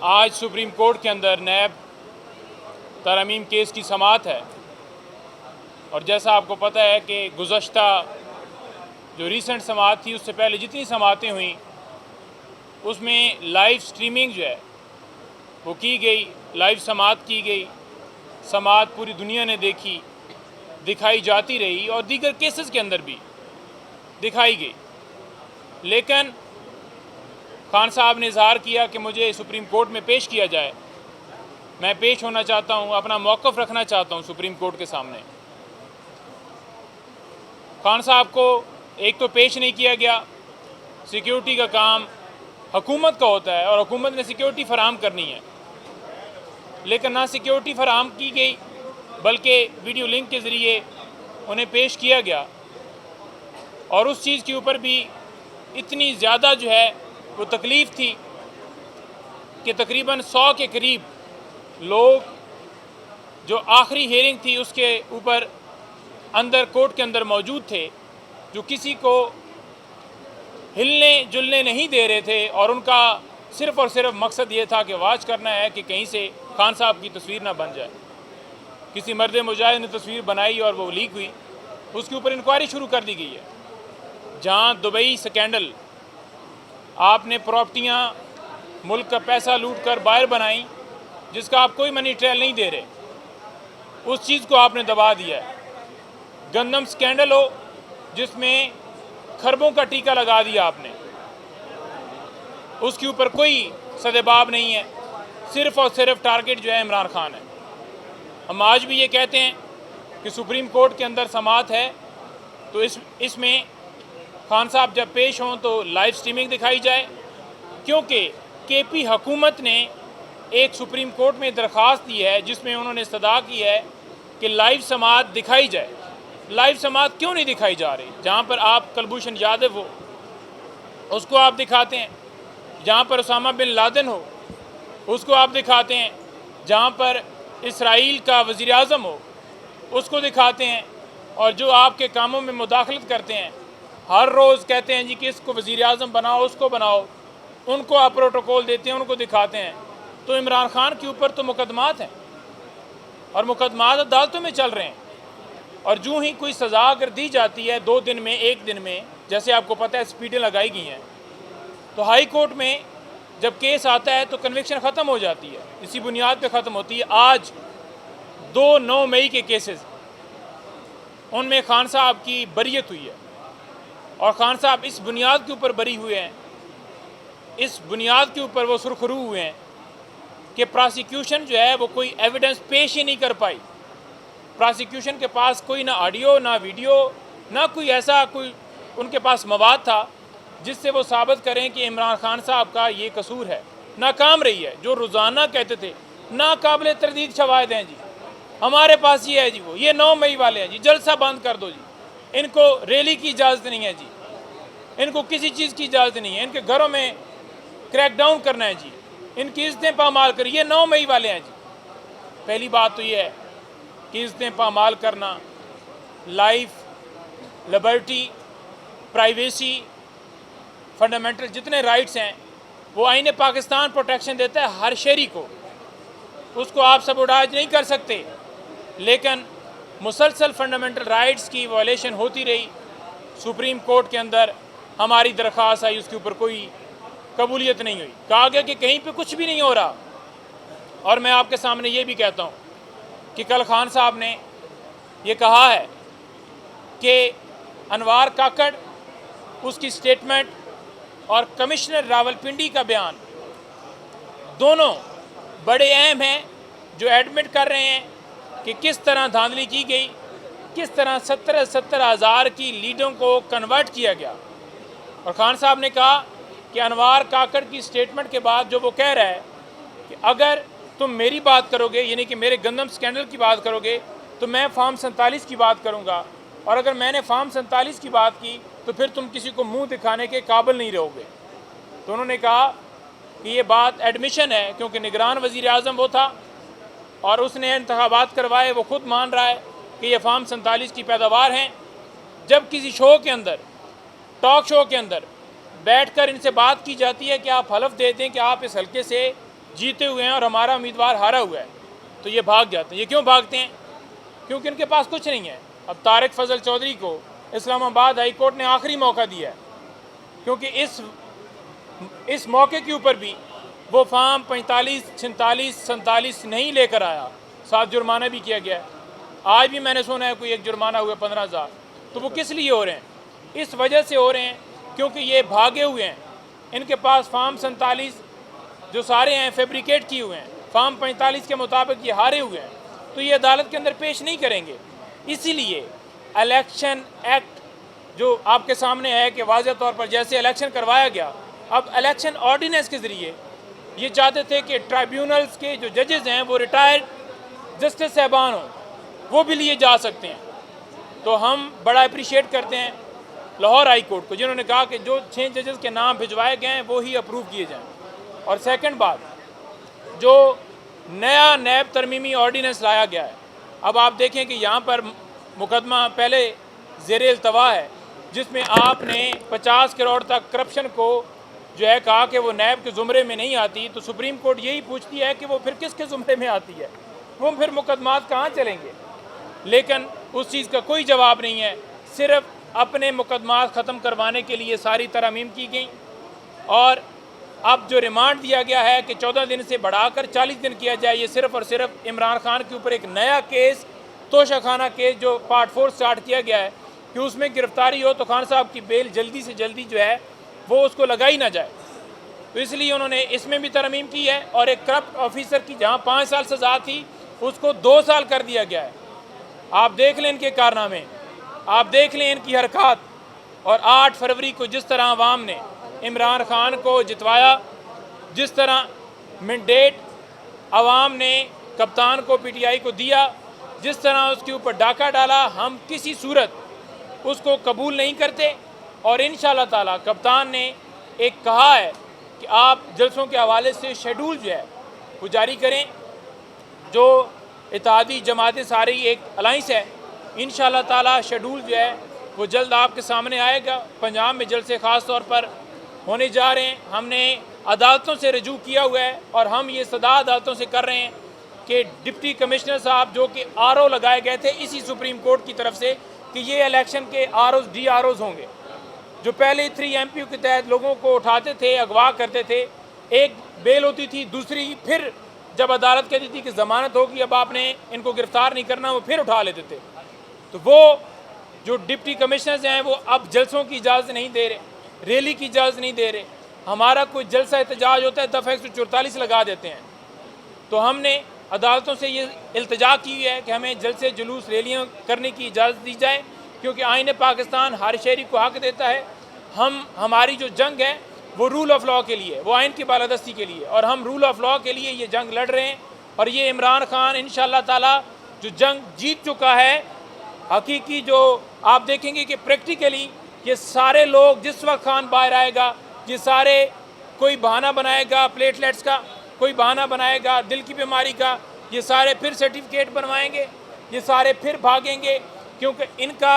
आज supreme court के अंदर नैब तरमीम केस की समाअत है और जैसा आपको पता है कि गुज़श्ता जो रीसेंट समाअत थी उससे पहले जितनी समाअतें हुई उसमें लाइव स्ट्रीमिंग जो है वो की गई, लाइव समाअत की गई, समाअत पूरी दुनिया ने देखी, दिखाई जाती रही और दीगर केसेस के अंदर भी दिखाई गई। लेकिन खान साहब ने इजहार किया कि मुझे सुप्रीम कोर्ट में पेश किया जाए, मैं पेश होना चाहता हूं, अपना मौक़िफ़ रखना चाहता हूं सुप्रीम कोर्ट के सामने। खान साहब को एक तो पेश नहीं किया गया, सिक्योरिटी का काम हुकूमत का होता है और हुकूमत ने सिक्योरिटी फराहम करनी है, लेकिन ना सिक्योरिटी फराहम की गई बल्कि वीडियो लिंक के ज़रिए उन्हें पेश किया गया। और उस चीज़ के ऊपर भी इतनी ज़्यादा जो है वो तकलीफ़ थी कि तकरीबन 100 के करीब लोग जो आखिरी हेयरिंग थी उसके ऊपर अंदर कोर्ट के अंदर मौजूद थे, जो किसी को हिलने जुलने नहीं दे रहे थे और उनका सिर्फ़ और सिर्फ मकसद ये था कि वाच करना है कि कहीं से खान साहब की तस्वीर ना बन जाए। किसी मर्द मुजाहिद ने तस्वीर बनाई और वो लीक हुई, उसके ऊपर इंक्वायरी शुरू कर दी गई है। जहाँ दुबई स्कैंडल, आपने प्रॉपर्टियाँ मुल्क का पैसा लूट कर बाहर बनाई जिसका आप कोई मनी ट्रायल नहीं दे रहे, उस चीज़ को आपने दबा दिया है। गंदम स्कैंडल हो जिसमें खरबों का टीका लगा दिया आपने, उसके ऊपर कोई सदेबाब नहीं है, सिर्फ़ और सिर्फ टारगेट जो है इमरान खान है। हम आज भी ये कहते हैं कि सुप्रीम कोर्ट के अंदर समाअत है तो इसमें खान साहब जब पेश हों तो लाइव स्ट्रीमिंग दिखाई जाए, क्योंकि केपी हुकूमत ने एक सुप्रीम कोर्ट में दरख्वास्त दी है जिसमें उन्होंने इस्तदा की है कि लाइव समाअत दिखाई जाए। लाइव समाअत क्यों नहीं दिखाई जा रही? जहाँ पर आप कुलभूषण यादव हो उसको आप दिखाते हैं, जहाँ पर उसामा बिन लादेन हो उसको आप दिखाते हैं, जहाँ पर इसराइल का वज़ीर आज़म हो उसको दिखाते हैं, और जो आपके कामों में मुदाखलत करते हैं हर रोज़ कहते हैं जी कि इसको वज़ीर आज़म बनाओ, उसको बनाओ, उनको आप प्रोटोकॉल देते हैं, उनको दिखाते हैं। तो इमरान खान के ऊपर तो मुकदमात हैं और मुकदमात अदालतों में चल रहे हैं, और जो ही कोई सज़ा अगर दी जाती है 2 दिन में, 1 दिन में, जैसे आपको पता है स्पीडें लगाई गई हैं, तो हाई कोर्ट में जब केस आता है तो कन्विक्शन ख़त्म हो जाती है, इसी बुनियाद पे ख़त्म होती है। आज 2-9 मई के केसेस, उनमें खान साहब की बरीयत हुई है और खान साहब इस बुनियाद के ऊपर बरी हुए हैं, इस बुनियाद के ऊपर वो सुरखरू हुए हैं कि प्रोसिक्यूशन जो है वो कोई एविडेंस पेश ही नहीं कर पाई। प्रोसिक्यूशन के पास कोई ना ऑडियो, ना वीडियो, ना कोई ऐसा कोई उनके पास मवाद था जिससे वो साबित करें कि इमरान खान साहब का ये कसूर है। नाकाम रही है। जो रोज़ाना कहते थे नाकाबिल तरदीद शवाहिद हैं जी, हमारे पास ये है जी, वो ये 9 मई वाले हैं जी, जलसा बंद कर दो जी, इनको रैली की इजाज़त नहीं है जी, इनको किसी चीज़ की इजाज़त नहीं है, इनके घरों में क्रैकडाउन करना है जी, इनकी इज़्ज़तें पामाल करिए, ये 9 मई वाले हैं जी। पहली बात तो ये है कि इज़्ज़तें पामाल करना, लाइफ, लिबर्टी, प्राइवेसी, फंडामेंटल जितने राइट्स हैं वो आईने पाकिस्तान प्रोटेक्शन देता है हर शहरी को, उसको आप सबोडाज नहीं कर सकते। लेकिन मुसलसल फंडामेंटल राइट्स की वायलेशन होती रही। सुप्रीम कोर्ट के अंदर हमारी दरख्वास्त आई, उसके ऊपर कोई कबूलियत नहीं हुई, कहा गया कि कहीं पे कुछ भी नहीं हो रहा। और मैं आपके सामने ये भी कहता हूँ कि कल खान साहब ने ये कहा है कि अनवार काकड़, उसकी स्टेटमेंट और कमिश्नर रावलपिंडी का बयान दोनों बड़े अहम हैं, जो एडमिट कर रहे हैं कि किस तरह धांधली की गई, किस तरह 70 हज़ार की लीडों को कन्वर्ट किया गया। और खान साहब ने कहा कि अनवार काकड़ की स्टेटमेंट के बाद जो वो कह रहा है कि अगर तुम मेरी बात करोगे, यानी कि मेरे गंदम स्कैंडल की बात करोगे, तो मैं फार्म 47 की बात करूँगा, और अगर मैंने फार्म 47 की बात की तो फिर तुम किसी को मुंह दिखाने के काबिल नहीं रहोगे। तो उन्होंने कहा कि ये बात एडमिशन है, क्योंकि निगरान वज़ीर आज़म वो था और उसने इंतखाबात करवाए, वो खुद मान रहा है कि ये फार्म 47 की पैदावार हैं। जब किसी शो के अंदर, टॉक शो के अंदर बैठकर इनसे बात की जाती है कि आप हलफ दे दें कि आप इस हल्के से जीते हुए हैं और हमारा उम्मीदवार हारा हुआ है, तो ये भाग जाते हैं। ये क्यों भागते हैं? क्योंकि इनके पास कुछ नहीं है। अब तारिक फजल चौधरी को इस्लामाबाद हाई कोर्ट ने आखिरी मौका दिया है, क्योंकि इस मौके के ऊपर भी वो फार्म 45, 46, 47 नहीं लेकर आया, साथ जुर्माना भी किया गया है। आज भी मैंने सुना है कोई एक जुर्माना हुआ 15,000। तो वो किस लिए हो रहे हैं? इस वजह से हो रहे हैं क्योंकि ये भागे हुए हैं। इनके पास फार्म 47 जो सारे हैं फैब्रिकेट किए हुए हैं, फार्म 45 के मुताबिक ये हारे हुए हैं, तो ये अदालत के अंदर पेश नहीं करेंगे। इसीलिए इलेक्शन एक्ट जो आपके सामने है कि वाज़ेह तौर पर जैसे इलेक्शन करवाया गया, अब इलेक्शन ऑर्डिनेंस के ज़रिए ये चाहते थे कि ट्राइब्यूनल्स के जो जजेस हैं वो रिटायर्ड जस्टिस साहबान हों, वो भी लिए जा सकते हैं। तो हम बड़ा अप्रिशिएट करते हैं लाहौर हाई कोर्ट को, जिन्होंने कहा कि जो 6 जजेस के नाम भिजवाए गए हैं वो ही अप्रूव किए जाएँ। और सेकंड बात, जो नया नैब तरमीमी ऑर्डिनेंस लाया गया है, अब आप देखें कि यहाँ पर मुकदमा पहले ज़ेर इल्तवा है, जिसमें आपने 50 करोड़ तक करप्शन को जो है कहा कि वो नैब के ज़ुमरे में नहीं आती, तो सुप्रीम कोर्ट यही पूछती है कि वो फिर किसके ज़ुमरे में आती है, वो फिर मुकदमात कहाँ चलेंगे? लेकिन उस चीज़ का कोई जवाब नहीं है। सिर्फ अपने मुकदमात ख़त्म करवाने के लिए सारी तरमीम की गई, और अब जो रिमांड दिया गया है कि 14 दिन से बढ़ाकर 40 दिन किया जाए, ये सिर्फ़ और सिर्फ इमरान खान के ऊपर एक नया केस, तोशाखाना केस जो पार्ट 4 स्टार्ट किया गया है कि उसमें गिरफ्तारी हो तो खान साहब की बेल जल्दी से जल्दी जो है वो उसको लगाई ना जाए, तो इसलिए उन्होंने इसमें भी तरमीम की है। और एक करप्ट ऑफिसर की जहाँ 5 साल सज़ा थी उसको 2 साल कर दिया गया है। आप देख लें इनके कारनामे, आप देख लें इनकी हरकत। और 8 फरवरी को जिस तरह अवाम ने इमरान खान को जितवाया, जिस तरह मैंडेट अवाम ने कप्तान को PTI को दिया, जिस तरह उसके ऊपर डाका डाला, हम किसी सूरत उसको कबूल नहीं करते। और इंशाअल्लाह ताला कप्तान ने एक कहा है कि आप जलसों के हवाले से शेड्यूल जो है वो जारी करें। जो इत्तेहादी जमातें सारी एक अलाइंस है, इंशाअल्लाह ताला शेड्यूल जो है वो जल्द आपके सामने आएगा। पंजाब में जलसे ख़ास तौर पर होने जा रहे हैं। हमने अदालतों से रजू किया हुआ है और हम ये सदा अदालतों से कर रहे हैं कि डिप्टी कमिश्नर साहब जो कि RO लगाए गए थे इसी सुप्रीम कोर्ट की तरफ से कि ये इलेक्शन के ROs DROs होंगे, जो पहले 3 MPU के तहत लोगों को उठाते थे, अगवा करते थे, एक बेल होती थी, दूसरी फिर जब अदालत कहती थी कि ज़मानत होगी, अब आपने इनको गिरफ़्तार नहीं करना, वो फिर उठा लेते थे। तो वो जो डिप्टी कमिश्नर्स हैं वो अब जलसों की इजाज़त नहीं दे रहे, रैली की इजाज़त नहीं दे रहे। हमारा कोई जलसा एहतजाज होता है दफ़ा 144 लगा देते हैं। तो हमने अदालतों से ये इल्तिजा की है कि हमें जलसे जुलूस रैलियाँ करने की इजाज़त दी जाए, क्योंकि आईन पाकिस्तान हर शहरी को हक देता है। हमारी जो जंग है वो रूल ऑफ लॉ के लिए, वो आइन की बालादस्ती के लिए, और हम रूल ऑफ लॉ के लिए ये जंग लड़ रहे हैं। और ये इमरान खान इंशाअल्लाह ताला जो जंग जीत चुका है, हकीकी जो आप देखेंगे कि प्रैक्टिकली ये सारे लोग जिस वक्त खान बाहर आएगा, ये सारे कोई बहाना बनाएगा प्लेटलेट्स का, कोई बहाना बनाएगा दिल की बीमारी का, ये सारे फिर सर्टिफिकेट बनवाएंगे, ये सारे फिर भागेंगे, क्योंकि इनका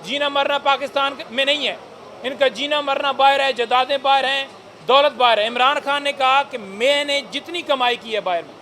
जीना मरना पाकिस्तान में नहीं है, इनका जीना मरना बाहर है, जदादें बाहर हैं, दौलत बाहर है। इमरान खान ने कहा कि मैंने जितनी कमाई की है बाहर में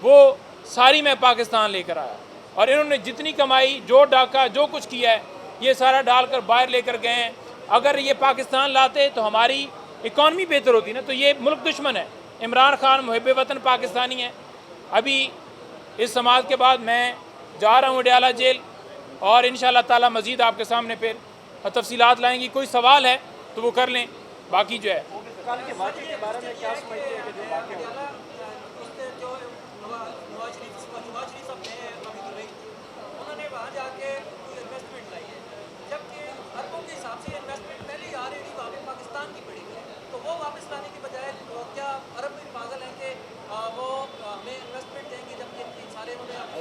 वो सारी मैं पाकिस्तान लेकर आया, और इन्होंने जितनी कमाई, जो डाका, जो कुछ किया है, ये सारा डालकर बाहर लेकर गए हैं। अगर ये पाकिस्तान लाते तो हमारी इकॉनमी बेहतर होती ना। तो ये मुल्क दुश्मन है। इमरान खान मुहिब वतन पाकिस्तानी है। अभी इस समाज के बाद मैं जा रहा हूँ अडयाला जेल, और इंशाअल्लाह ताला मज़ीद आपके सामने फिर तफसीलात लाएंगी। कोई सवाल है तो वो कर लें, बाकी जो है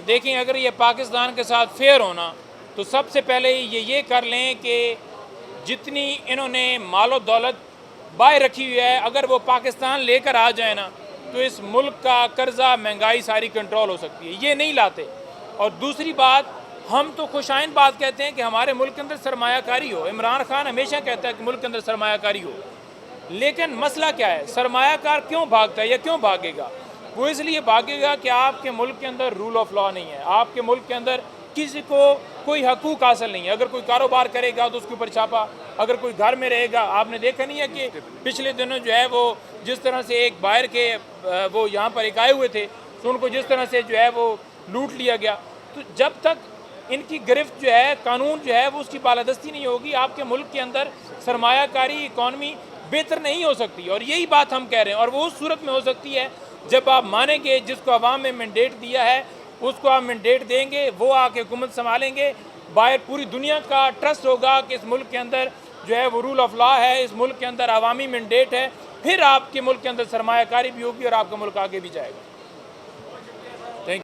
देखें, अगर ये पाकिस्तान के साथ फेयर होना तो सबसे पहले ये कर लें कि जितनी इन्होंने मालो दौलत बाहर रखी हुई है, अगर वो पाकिस्तान लेकर आ जाए ना तो इस मुल्क का कर्जा, महंगाई सारी कंट्रोल हो सकती है। ये नहीं लाते। और दूसरी बात, हम तो खुशाइन बात कहते हैं कि हमारे मुल्क के अंदर सरमायाकारी हो। इमरान खान हमेशा कहता है कि मुल्क के अंदर सरमायाकारी हो, लेकिन मसला क्या है, सरमायाकार क्यों भागता है या क्यों भागेगा? वो इसलिए भागेगा कि आपके मुल्क के अंदर रूल ऑफ लॉ नहीं है, आपके मुल्क के अंदर किसी को कोई हकूक़ हासिल नहीं है। अगर कोई कारोबार करेगा तो उसके ऊपर छापा, अगर कोई घर में रहेगा, आपने देखा नहीं है कि पिछले दिनों जो है वो जिस तरह से एक बाहर के वो यहाँ पर एक आए हुए थे तो उनको जिस तरह से जो है वो लूट लिया गया। तो जब तक इनकी गिरफ्त जो है, कानून जो है वो उसकी बालादस्ती नहीं होगी, आपके मुल्क के अंदर सरमायाकारी इकॉनमी बेहतर नहीं हो सकती। और यही बात हम कह रहे हैं, और वो उस सूरत में हो सकती है जब आप मानेंगे जिसको अवाम में मैंडेट दिया है उसको आप मैंडेट देंगे, वो आके हुकूमत संभालेंगे, बाहर पूरी दुनिया का ट्रस्ट होगा कि इस मुल्क के अंदर जो है वो रूल ऑफ लॉ है, इस मुल्क के अंदर अवामी मैंडेट है, फिर आपके मुल्क के अंदर सरमायाकारी भी होगी और आपका मुल्क आगे भी जाएगा।